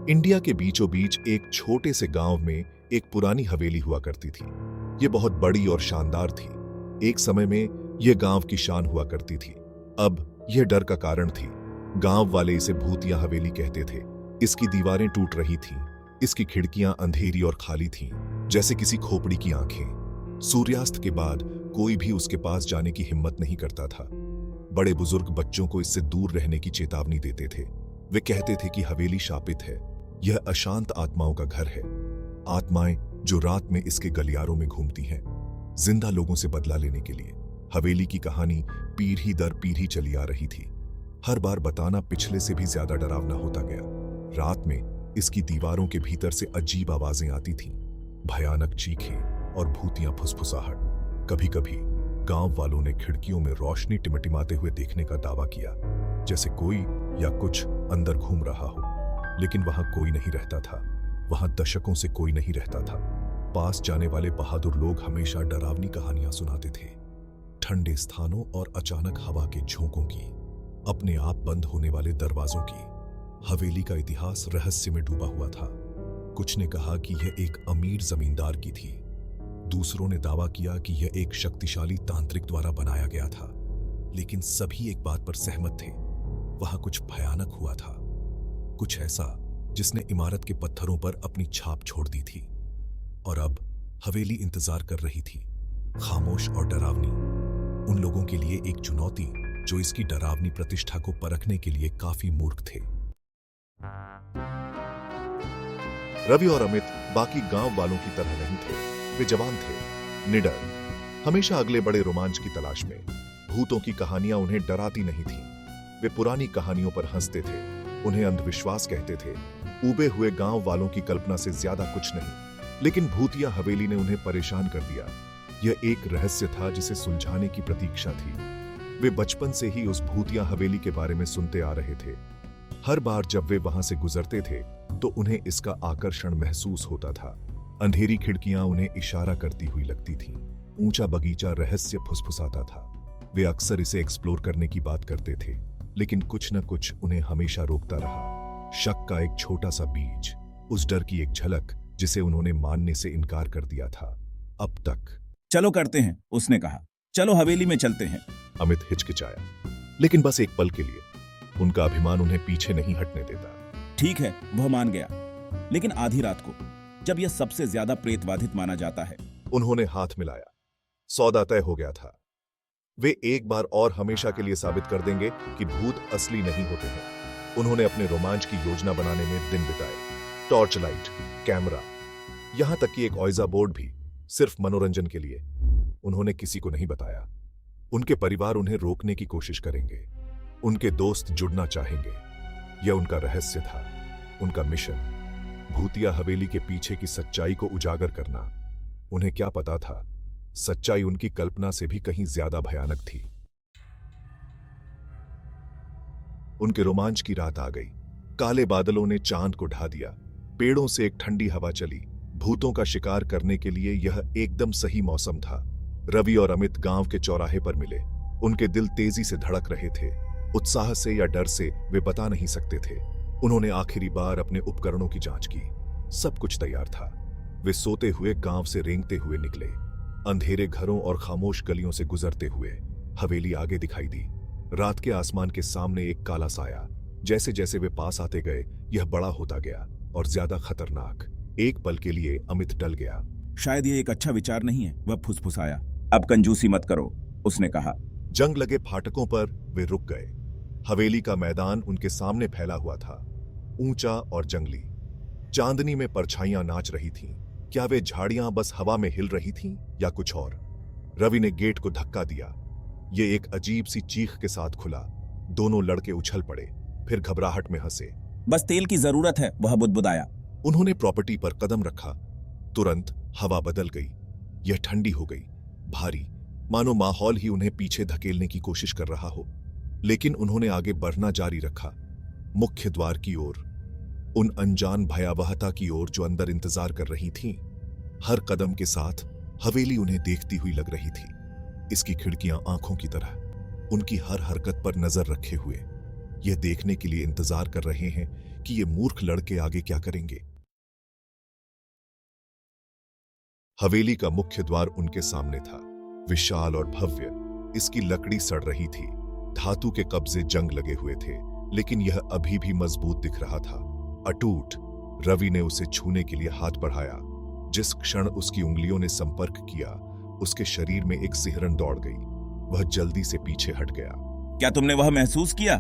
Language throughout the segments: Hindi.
इंडिया के बीचों बीच एक छोटे से गांव में एक पुरानी हवेली हुआ करती थी। ये बहुत बड़ी और शानदार थी। एक समय में यह गांव की शान हुआ करती थी। अब यह डर का कारण थी। गांव वाले इसे भूतिया हवेली कहते थे। इसकी दीवारें टूट रही थीं, इसकी खिड़कियां अंधेरी और खाली थीं, जैसे किसी खोपड़ी की आंखें। सूर्यास्त के बाद कोई भी उसके पास जाने की हिम्मत नहीं करता था। बड़े बुजुर्ग बच्चों को इससे दूर रहने की चेतावनी देते थे। वे कहते थे कि हवेली शापित है, यह अशांत आत्माओं का घर है। आत्माएं जो रात में इसके गलियारों में घूमती हैं, जिंदा लोगों से बदला लेने के लिए। हवेली की कहानी पीढ़ी दर पीढ़ी चली आ रही थी। हर बार बताना पिछले से भी ज्यादा डरावना होता गया। रात में इसकी दीवारों के भीतर से अजीब आवाजें आती थीं, भयानक चीखें और भूतियां फुसफुसाहट। कभी कभी गांव वालों ने खिड़कियों में रोशनी टिमटिमाते हुए देखने का दावा किया, जैसे कोई या कुछ अंदर घूम रहा हो। लेकिन वहां कोई नहीं रहता था। वहां दशकों से कोई नहीं रहता था। पास जाने वाले बहादुर लोग हमेशा डरावनी कहानियां सुनाते थे, ठंडे स्थानों और अचानक हवा के झोंकों की, अपने आप बंद होने वाले दरवाजों की। हवेली का इतिहास रहस्य में डूबा हुआ था। कुछ ने कहा कि यह एक अमीर जमींदार की थी। दूसरों ने दावा किया कि यह एक शक्तिशाली तांत्रिक द्वारा बनाया गया था। लेकिन सभी एक बात पर सहमत थे, वहां कुछ भयानक हुआ था। कुछ ऐसा जिसने इमारत के पत्थरों पर अपनी छाप छोड़ दी थी। और अब हवेली इंतजार कर रही थी, खामोश और डरावनी। उन लोगों के लिए एक चुनौती जो इसकी डरावनी प्रतिष्ठा को परखने के लिए काफी मूर्ख थे। रवि और अमित बाकी गांव वालों की तरह नहीं थे। वे जवान थे, निडर, हमेशा अगले बड़े रोमांच की तलाश में। भूतों की कहानियां उन्हें डराती नहीं थीं। वे पुरानी कहानियों पर हंसते थे, उन्हें अंधविश्वास कहते थे। ऊबे हुए गांव वालों की कल्पना से ज्यादा कुछ नहीं। लेकिन भूतिया हवेली ने उन्हें परेशान कर दिया। यह एक रहस्य था जिसे सुलझाने की प्रतीक्षा थी। वे बचपन से ही उस भूतिया हवेली के बारे में सुनते आ रहे थे। हर बार जब वे वहां से गुजरते थे तो उन्हें इसका आकर्षण महसूस होता था। अंधेरी खिड़कियां उन्हें इशारा करती हुई लगती थीं। ऊंचा बगीचा रहस्य फुसफुसाता था। वे अक्सर इसे एक्सप्लोर करने की बात करते थे, लेकिन कुछ न कुछ उन्हें हमेशा रोकता रहा। शक का एक छोटा सा बीज, उस डर की एक झलक जिसे उन्होंने मानने से इनकार कर दिया था अब तक। चलो करते हैं, उसने कहा। चलो हवेली में चलते हैं। अमित हिचकिचाया, लेकिन बस एक पल के लिए। उनका अभिमान उन्हें पीछे नहीं हटने देता। ठीक है, वह मान गया। लेकिन आधी रात को, जब यह सबसे ज्यादा प्रेतबाधित माना जाता है। उन्होंने हाथ मिलाया। सौदा तय हो गया था। वे एक बार और हमेशा के लिए साबित कर देंगे कि भूत असली नहीं होते हैं। उन्होंने अपने रोमांच की योजना बनाने में दिन बिताए। टॉर्च लाइट, कैमरा, यहां तक कि एक ऑइजा बोर्ड भी, सिर्फ मनोरंजन के लिए। उन्होंने किसी को नहीं बताया। उनके परिवार उन्हें रोकने की कोशिश करेंगे, उनके दोस्त जुड़ना चाहेंगे। यह उनका रहस्य था, उनका मिशन। भूतिया हवेली के पीछे की सच्चाई को उजागर करना। उन्हें क्या पता था, सच्चाई उनकी कल्पना से भी कहीं ज्यादा भयानक थी। उनके रोमांच की रात आ गई। काले बादलों ने चांद को ढा दिया। पेड़ों से एक ठंडी हवा चली। भूतों का शिकार करने के लिए यह एकदम सही मौसम था। रवि और अमित गांव के चौराहे पर मिले। उनके दिल तेजी से धड़क रहे थे, उत्साह से या डर से वे बता नहीं सकते थे। उन्होंने आखिरी बार अपने उपकरणों की जांच की। सब कुछ तैयार था। वे सोते हुए गांव से रेंगते हुए निकले, अंधेरे घरों और खामोश गलियों से गुजरते हुए। हवेली आगे दिखाई दी, रात के आसमान के सामने एक काला साया। जैसे जैसे वे पास आते गए, यह बड़ा होता गया और ज्यादा खतरनाक। एक पल के लिए अमित डल गया। शायद ये एक अच्छा विचार नहीं है, वह फुसफुसाया। अब कंजूसी मत करो, उसने कहा। जंग लगे फाटकों पर वे रुक गए। हवेली का मैदान उनके सामने फैला हुआ था, ऊंचा और जंगली। चांदनी में परछाइयां नाच रही थीं। क्या वे झाड़ियां बस हवा में हिल रही थीं या कुछ और? रवि ने गेट को धक्का दिया। ये एक अजीब सी चीख के साथ खुला। दोनों लड़के उछल पड़े, फिर घबराहट में हंसे। बस तेल की जरूरत है, वह बुदबुदाया। उन्होंने प्रॉपर्टी पर कदम रखा। तुरंत हवा बदल गई। यह ठंडी हो गई, भारी, मानो माहौल ही उन्हें पीछे धकेलने की कोशिश कर रहा हो। लेकिन उन्होंने आगे बढ़ना जारी रखा, मुख्य द्वार की ओर, उन अनजान भयावहता की ओर जो अंदर इंतजार कर रही थीं। हर कदम के साथ हवेली उन्हें देखती हुई लग रही थी, इसकी खिड़कियां आंखों की तरह, उनकी हर हरकत पर नजर रखे हुए। यह देखने के लिए इंतजार कर रहे हैं कि ये मूर्ख लड़के आगे क्या करेंगे। हवेली का मुख्य द्वार उनके सामने था, विशाल और भव्य। इसकी लकड़ी सड़ रही थी, धातु के कब्जे जंग लगे हुए थे, लेकिन यह अभी भी मजबूत दिख रहा था, अटूट। रवि ने उसे छूने के लिए हाथ बढ़ाया। जिस क्षण उसकी उंगलियों ने संपर्क किया, उसके शरीर में एक सिहरन दौड़ गई। वह जल्दी से पीछे हट गया। क्या तुमने वह महसूस किया?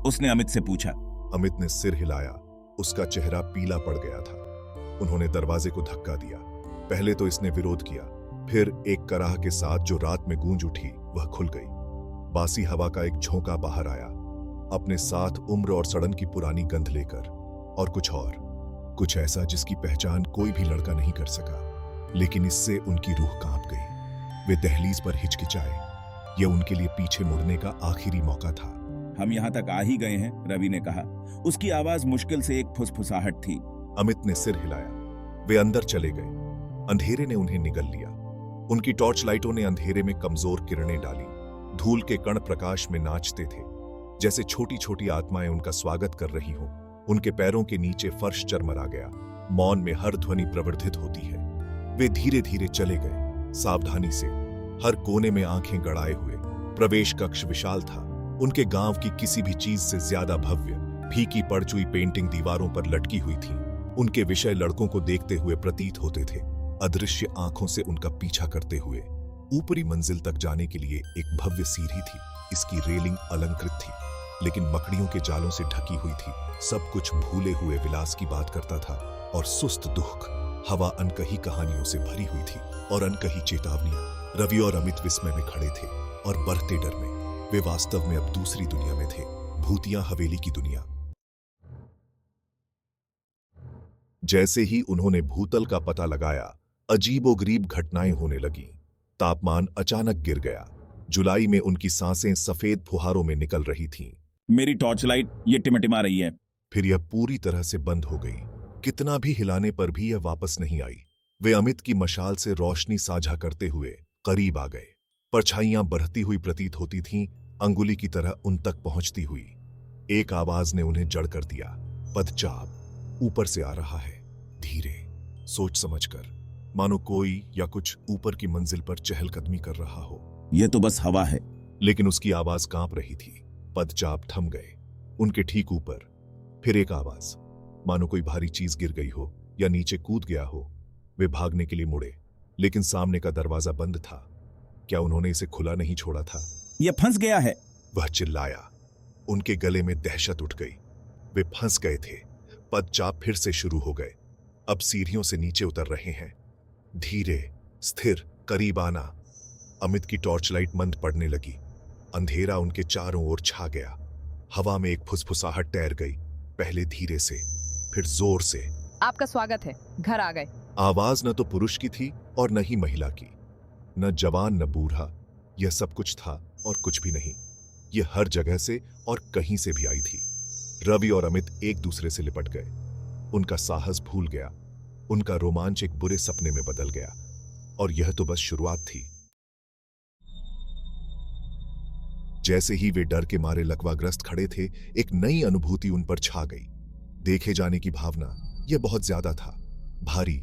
उसने अमित से पूछा। अमित ने सिर हिलाया। उसका चेहरा पीला पड़ गया था। उन्होंने दरवाजे को धक्का दिया। पहले तो इसने विरोध किया, फिर एक कराह के साथ जो रात में गूंज उठी वह खुल गई। बासी हवा का एक झोंका बाहर आया, अपने साथ उम्र और सड़न की पुरानी गंध लेकर, और कुछ ऐसा जिसकी पहचान कोई भी लड़का नहीं कर सका। लेकिन इससे उनकी रूह कांप गई। वे दहलीज पर हिचकिचाए। यह उनके लिए पीछे मुड़ने का आखिरी मौका था। हम यहाँ तक आ ही गए हैं, रवि ने कहा। उसकी आवाज मुश्किल से एक फुसफुसाहट थी। अमित ने सिर हिलाया। वे अंदर चले गए। अंधेरे ने उन्हें निगल लिया। उनकी टॉर्च लाइटों ने अंधेरे में कमजोर किरणें डाली। धूल के कण प्रकाश में नाचते थे, जैसे छोटी छोटी आत्माएं उनका स्वागत कर रही हों। उनके पैरों के नीचे फर्श चरमरा गया। मौन में हर ध्वनि प्रवर्धित होती है। वे धीरे धीरे चले गए, सावधानी से, हर कोने में आंखें गड़ाए हुए। प्रवेश कक्ष विशाल था, उनके गांव की किसी भी चीज से ज्यादा भव्य। फीकी पड़ चुकी पेंटिंग दीवारों पर लटकी हुई थी। उनके विषय लड़कों को देखते हुए प्रतीत होते थे, अदृश्य आंखों से उनका पीछा करते हुए। ऊपरी मंजिल तक जाने के लिए एक भव्य सीढ़ी थी। इसकी रेलिंग अलंकृत थी, लेकिन मकड़ियों के जालों से ढकी हुई थी। सब कुछ भूले हुए विलास की बात करता था, और सुस्त दुख। हवा अनकही कहानियों से भरी हुई थी, और अनकही चेतावनियां। रवि और अमित विस्मय में खड़े थे, और बढ़ते डर में। वे वास्तव में अब दूसरी दुनिया में थे, भूतिया हवेली की दुनिया। जैसे ही उन्होंने भूतल का पता लगाया, अजीबोगरीब घटनाएं होने लगीं। तापमान अचानक गिर गया। जुलाई में उनकी सांसें सफेद फुहारों में निकल रही थीं। मेरी टॉर्च लाइट ये टिमटिमा रही है। फिर यह पूरी तरह से बंद हो गई। कितना भी हिलाने पर भी यह वापस नहीं आई। वे अमित की मशाल से रोशनी साझा करते हुए करीब आ गए। परछाइयां बढ़ती हुई प्रतीत होती थीं, अंगुली की तरह उन तक पहुंचती हुई। एक आवाज ने उन्हें जड़ कर दिया। पदचाप ऊपर से आ रहा है, धीरे, सोच समझकर, मानो कोई या कुछ ऊपर की मंजिल पर चहलकदमी कर रहा हो। यह तो बस हवा है। लेकिन उसकी आवाज कांप रही थी। पदचाप थम गए। उनके ठीक ऊपर फिर एक आवाज, मानो कोई भारी चीज गिर गई हो या नीचे कूद गया हो। वे भागने के लिए मुड़े, लेकिन सामने का दरवाजा बंद था। क्या उन्होंने इसे खुला नहीं छोड़ा था? यह फंस गया है, वह चिल्लाया। उनके गले में दहशत उठ गई। वे फंस गए थे। पदचाप फिर से शुरू हो गए। अब सीढ़ियों से नीचे उतर रहे हैं, धीरे, स्थिर, करीब आना। अमित की टॉर्च लाइट मंद पड़ने लगी। अंधेरा उनके चारों ओर छा गया। हवा में एक फुसफुसाहट तैर गई, पहले धीरे से, फिर जोर से। आपका स्वागत है, घर आ गए। आवाज न तो पुरुष की थी और न ही महिला की, न जवान न बूढ़ा। यह सब कुछ था और कुछ भी नहीं। यह हर जगह से और कहीं से भी आई थी। रवि और अमित एक दूसरे से लिपट गए। उनका साहस भूल गया। उनका रोमांच एक बुरे सपने में बदल गया, और यह तो बस शुरुआत थी। जैसे ही वे डर के मारे लकवाग्रस्त खड़े थे, एक नई अनुभूति उन पर छा गई। देखे जाने की भावना, यह बहुत ज्यादा था। भारी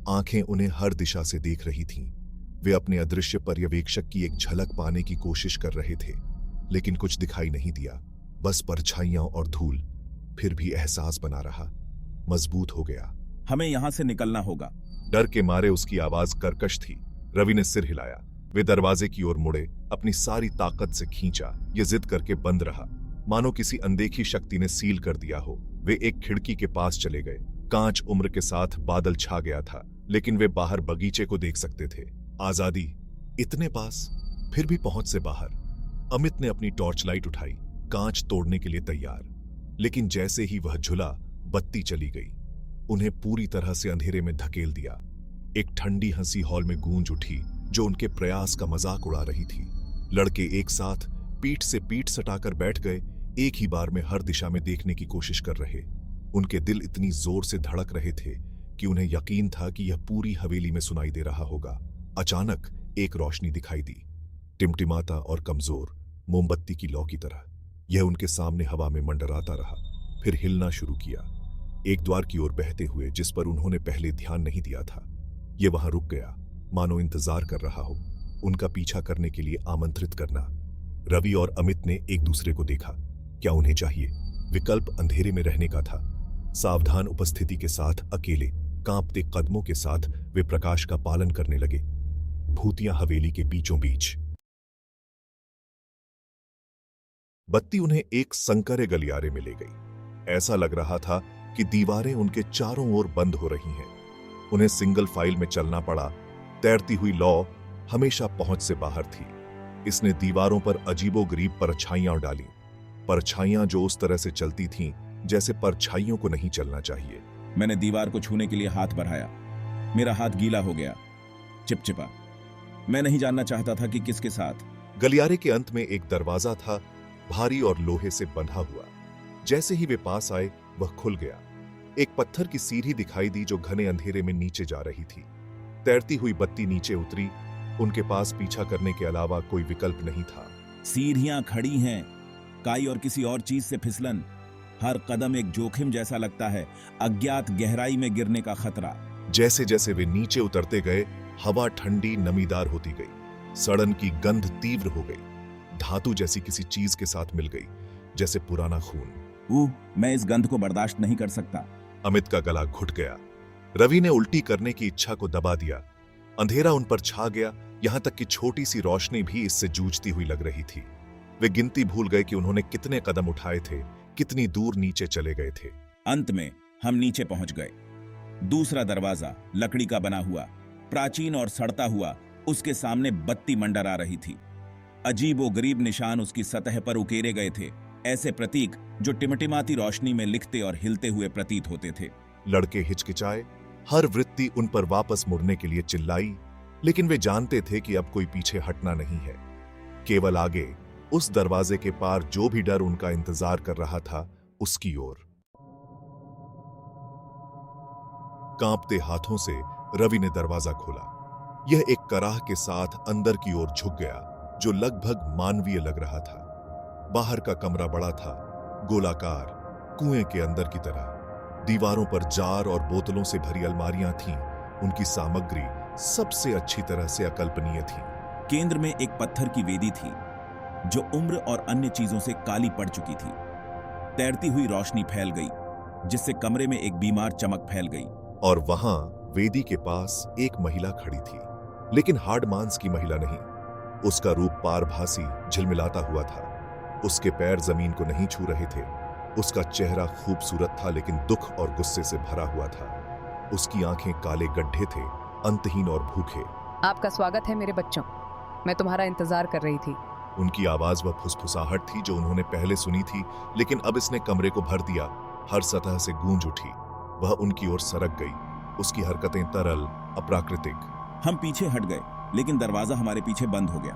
आंखें उन्हें हर दिशा से देख रही थीं। वे अपने अदृश्य पर्यवेक्षक की एक झलक पाने की कोशिश कर रहे थे, लेकिन कुछ दिखाई नहीं दिया, बस परछाइयां और धूल। फिर भी एहसास बना रहा, मजबूत हो गया। हमें यहां से निकलना होगा। डर के मारे उसकी आवाज कर्कश थी। रवि ने सिर हिलाया। वे दरवाजे की ओर मुड़े, अपनी सारी ताकत से खींचा। यह जिद करके बंद रहा, मानो किसी अनदेखी शक्ति ने सील कर दिया हो। वे एक खिड़की के पास चले गए। कांच उम्र के साथ बादल छा गया था, लेकिन वे बाहर बगीचे को देख सकते थे। आजादी इतने पास, फिर भी पहुंच से बाहर। अमित ने अपनी टॉर्च लाइट उठाई, कांच तोड़ने के लिए तैयार। लेकिन जैसे ही वह झुला, बत्ती चली गई, उन्हें पूरी तरह से अंधेरे में धकेल दिया। एक ठंडी हंसी हॉल में गूंज उठी, जो उनके प्रयास का मजाक उड़ा रही थी। लड़के एक साथ पीठ से पीठ सटाकर बैठ गए, एक ही बार में हर दिशा में देखने की कोशिश कर रहे। उनके दिल इतनी जोर से धड़क रहे थे कि उन्हें यकीन था कि यह पूरी हवेली में सुनाई दे रहा होगा। अचानक एक रोशनी दिखाई दी, टिमटिमाता और कमजोर, मोमबत्ती की लौ की तरह। यह उनके सामने हवा में मंडराता रहा, फिर हिलना शुरू किया, एक द्वार की ओर बहते हुए जिस पर उन्होंने पहले ध्यान नहीं दिया था। यह वहां रुक गया, मानो इंतजार कर रहा हो, उनका पीछा करने के लिए आमंत्रित करना। रवि और अमित ने एक दूसरे को देखा। क्या उन्हें चाहिए? विकल्प अंधेरे में रहने का था। सावधान उपस्थिति के साथ, अकेले कांपते कदमों के साथ वे प्रकाश का पालन करने लगे। भूतिया हवेली के बीचों बीच बत्ती उन्हें एक संकरे गलियारे में ले गई। ऐसा लग रहा था कि दीवारें उनके चारों ओर बंद हो रही हैं। उन्हें सिंगल फाइल में चलना पड़ा। तैरती हुई लौ हमेशा पहुंच से बाहर थी। इसने दीवारों पर अजीबोगरीब परछाइयां डाली, परछाइयां जो उस तरह से चलती थीं जैसे परछाइयों को नहीं चलना चाहिए। मैंने दीवार को छूने के लिए हाथ बढ़ाया। मेरा हाथ गीला हो गया, चिपचिपा। मैं नहीं जानना चाहता था कि किसके साथ। गलियारे के अंत में एक दरवाजा था, भारी और लोहे से बंधा हुआ। जैसे ही वे पास आए, वह खुल गया। एक पत्थर की सीढ़ी दिखाई दी जो घने अंधेरे में नीचे जा रही थी। तैरती हुई बत्ती नीचे उतरी। उनके पास पीछा करने के अलावा कोई विकल्प नहीं था। सीढ़ियां खड़ी हैं, काई और किसी और चीज से फिसलन। हर कदम एक जोखिम जैसा लगता है, अज्ञात गहराई में गिरने का खतरा। जैसे जैसे वे नीचे उतरते गए, हवा ठंडी नमीदार होती गई। सड़न की गंध तीव्र हो गई, धातु जैसी किसी चीज के साथ मिल गई, जैसे पुराना खून। मैं इस गंध को बर्दाश्त नहीं कर सकता। अमित का गला घुट गया। रवि ने उल्टी करने की इच्छा को दबा दिया। अंधेरा उन पर छा गया, यहां तक कि छोटी सी रोशनी भी इससे जूझती हुई लग रही थी। वे गिनती भूल गए कि उन्होंने कितने कदम उठाए थे, कितनी दूर नीचे चले गए थे। अंत में हम नीचे पहुंच गए। दूसरा दरवाजा लकड़ी का बना हुआ, प्राचीन और सड़ता हुआ, उसके सामने बत्ती मंडरा रही थी। अजीबोगरीब निशान उसकी सतह पर उकेरे गए थे, ऐसे प्रतीक जो टिमटिमाती रोशनी में लिखते और हिलते हुए प्रतीत होते थे। लड़के हिचकिचाए। हर वृत्ति उन पर वापस मुड़ने के लिए चिल्लाई, लेकिन वे जानते थे कि अब कोई पीछे हटना नहीं है। केवल आगे, उस दरवाजे के पार जो भी डर उनका इंतजार कर रहा था, उसकी ओर। कांपते हाथों से रवि ने दरवाजा खोला। यह एक कराह के साथ अंदर की ओर झुक गया, जो लगभग मानवीय लग रहा था। बाहर का कमरा बड़ा था, गोलाकार, कुएं के अंदर की तरह। दीवारों पर जार और बोतलों से भरी अलमारियां थीं। उनकी सामग्री सबसे अच्छी तरह से अकल्पनीय थी। केंद्र में एक पत्थर की वेदी थी, जो उम्र और अन्य चीजों से काली पड़ चुकी थी। तैरती हुई रोशनी फैल गई, जिससे कमरे में एक बीमार चमक फैल गई। और वहां वेदी के पास एक महिला खड़ी थी, लेकिन हाड़ मांस की महिला नहीं। उसका रूप पारभासी, झिलमिलाता हुआ था। उसके पैर जमीन को नहीं छू रहे थे। उसका चेहरा खूबसूरत था, लेकिन दुख और गुस्से से भरा हुआ था। उसकी आंखें काले गड्ढे थे, अंतहीन और भूखे। आपका स्वागत है मेरे बच्चों, मैं तुम्हारा इंतजार कर रही थी। उनकी आवाज वह फुसफुसाहट थी जो उन्होंने पहले सुनी थी, लेकिन अब इसने कमरे को भर दिया। हर सतह से गूंज उठी। वह उनकी ओर सरक गई, उसकी हरकतें तरल, अप्राकृतिक। हम पीछे हट गए, लेकिन दरवाजा हमारे पीछे बंद हो गया।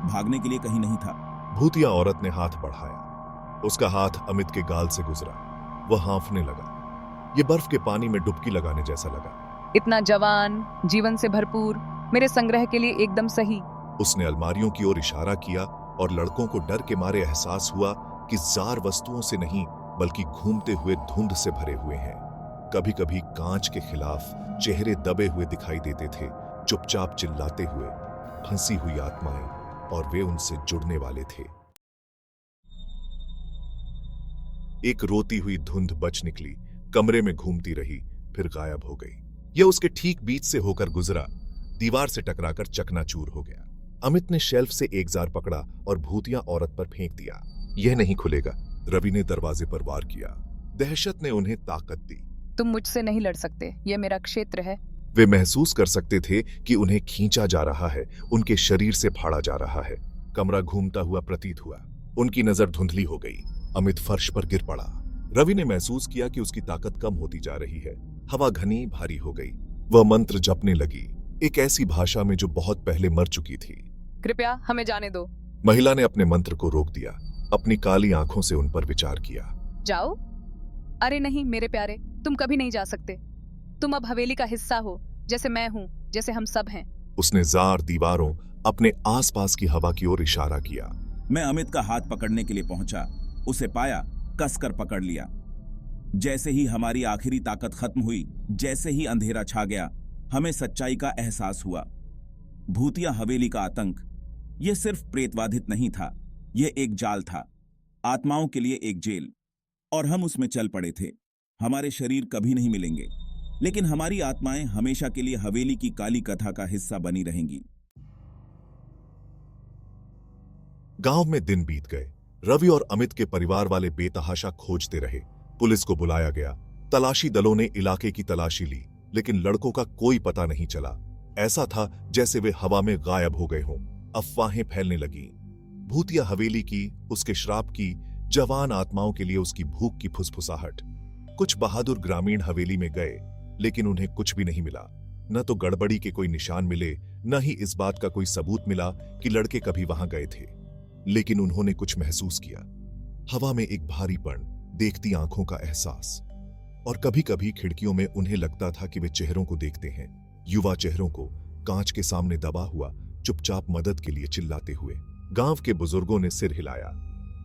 भागने के लिए कहीं नहीं था। भूतिया औरत ने हाथ बढ़ाया। उसका हाथ अमित के गाल से गुजरा। वह हाँफने लगा। ये बर्फ के पानी में डुबकी लगाने जैसा लगा। इतना जवान, जीवन से भरपूर, मेरे संग्रह के लिए एकदम सही। उसने अलमारियों की ओर इशारा किया और लड़कों को डर के मारे एहसास हुआ कि जार वस्तुओं से नहीं, बल्कि घूमते हुए धुंध से भरे हुए हैं। कभी कभी कांच के खिलाफ चेहरे दबे हुए दिखाई देते थे, चुपचाप चिल्लाते हुए, फंसी हुई आत्माएं, और वे उनसे जुड़ने वाले थे। एक रोती हुई धुंध बच निकली, कमरे में घूमती रही, फिर गायब हो गई। यह उसके ठीक बीच से होकर गुजरा, दीवार से टकराकर चकनाचूर हो गया। अमित ने शेल्फ से एक जार पकड़ा और भूतिया औरत पर फेंक दिया। यह नहीं खुलेगा। रवि ने दरवाजे पर वार किया। दहशत ने उन्हें ताकत दी। तुम मुझसे नहीं लड़ सकते, यह मेरा क्षेत्र है। वे महसूस कर सकते थे कि उन्हें खींचा जा रहा है, उनके शरीर से फाड़ा जा रहा है। कमरा घूमता हुआ प्रतीत हुआ। उनकी नजर धुंधली हो गई। अमित फर्श पर गिर पड़ा। रवि ने महसूस किया कि उसकी ताकत कम होती जा रही है। हवा घनी भारी हो गई। वह मंत्र जपने लगी, एक ऐसी भाषा में जो बहुत पहले मर चुकी थी। कृपया हमें जाने दो। महिला ने अपने मंत्र को रोक दिया, अपनी काली आंखों से उन पर विचार किया। जाओ? अरे नहीं मेरे प्यारे, तुम कभी नहीं जा सकते। तुम अब हवेली का हिस्सा हो, जैसे मैं हूँ, जैसे हम सब हैं। उसने जार दीवारों, अपने आसपास की हवा की ओर इशारा किया। मैं अमित का हाथ पकड़ने के लिए पहुंचा। उसे पाया, कसकर पकड़ लिया। जैसे ही हमारी आखिरी ताकत खत्म हुई, जैसे ही अंधेरा छा गया, हमें सच्चाई का एहसास हुआ। भूतिया हवेली का आतंक यह सिर्फ प्रेतबाधित नहीं था, यह एक जाल था, आत्माओं के लिए एक जेल। और हम उसमें चल पड़े थे। हमारे शरीर कभी नहीं मिलेंगे, लेकिन हमारी आत्माएं हमेशा के लिए हवेली की काली कथा का हिस्सा बनी रहेंगी। गांव में दिन बीत गए। रवि और अमित के परिवार वाले बेतहाशा खोजते रहे। पुलिस को बुलाया गया। तलाशी दलों ने इलाके की तलाशी ली, लेकिन लड़कों का कोई पता नहीं चला। ऐसा था जैसे वे हवा में गायब हो गए हों। अफवाहें फैलने लगीं। भूतिया हवेली की, उसके श्राप की, जवान आत्माओं के लिए उसकी भूख की फुसफुसाहट। कुछ बहादुर ग्रामीण हवेली में गए, लेकिन उन्हें कुछ भी नहीं मिला। न तो गड़बड़ी के कोई निशान मिले, न ही इस बात का कोई सबूत मिला कि लड़के कभी वहां गए थे। लेकिन उन्होंने कुछ महसूस किया। हवा में एक भारीपन, देखती आंखों का एहसास। और कभी कभी खिड़कियों में उन्हें लगता था कि वे चेहरों को देखते हैं, युवा चेहरों को, कांच के सामने दबा हुआ, चुपचाप मदद के लिए चिल्लाते हुए। गांव के बुजुर्गों ने सिर हिलाया।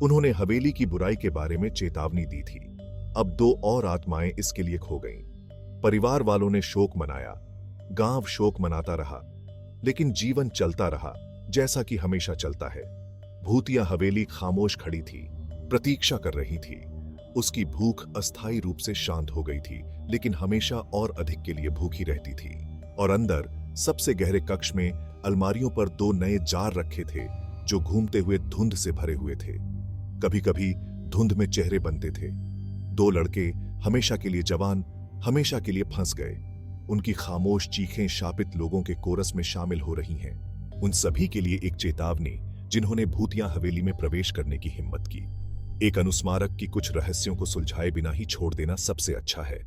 उन्होंने हवेली की बुराई के बारे में चेतावनी दी थी। अब 2 और आत्माएं इसके लिए खो गईं। परिवार वालों ने शोक मनाया। गांव शोक मनाता रहा, लेकिन जीवन चलता रहा, जैसा कि हमेशा चलता है। भूतिया हवेली खामोश खड़ी थी, प्रतीक्षा कर रही थी। उसकी भूख अस्थायी रूप से शांत हो गई थी, लेकिन हमेशा और अधिक के लिए भूखी रहती थी। और अंदर सबसे गहरे कक्ष में अलमारियों पर 2 नए जार रखे थे, जो घूमते हुए धुंध से भरे हुए थे। कभी कभी धुंध में चेहरे बनते थे। 2 लड़के हमेशा के लिए जवान, हमेशा के लिए फंस गए। उनकी खामोश चीखें शापित लोगों के कोरस में शामिल हो रही हैं। उन सभी के लिए एक चेतावनी, जिन्होंने भूतिया हवेली में प्रवेश करने की हिम्मत की। एक अनुस्मारक की कुछ रहस्यों को सुलझाए बिना ही छोड़ देना सबसे अच्छा है।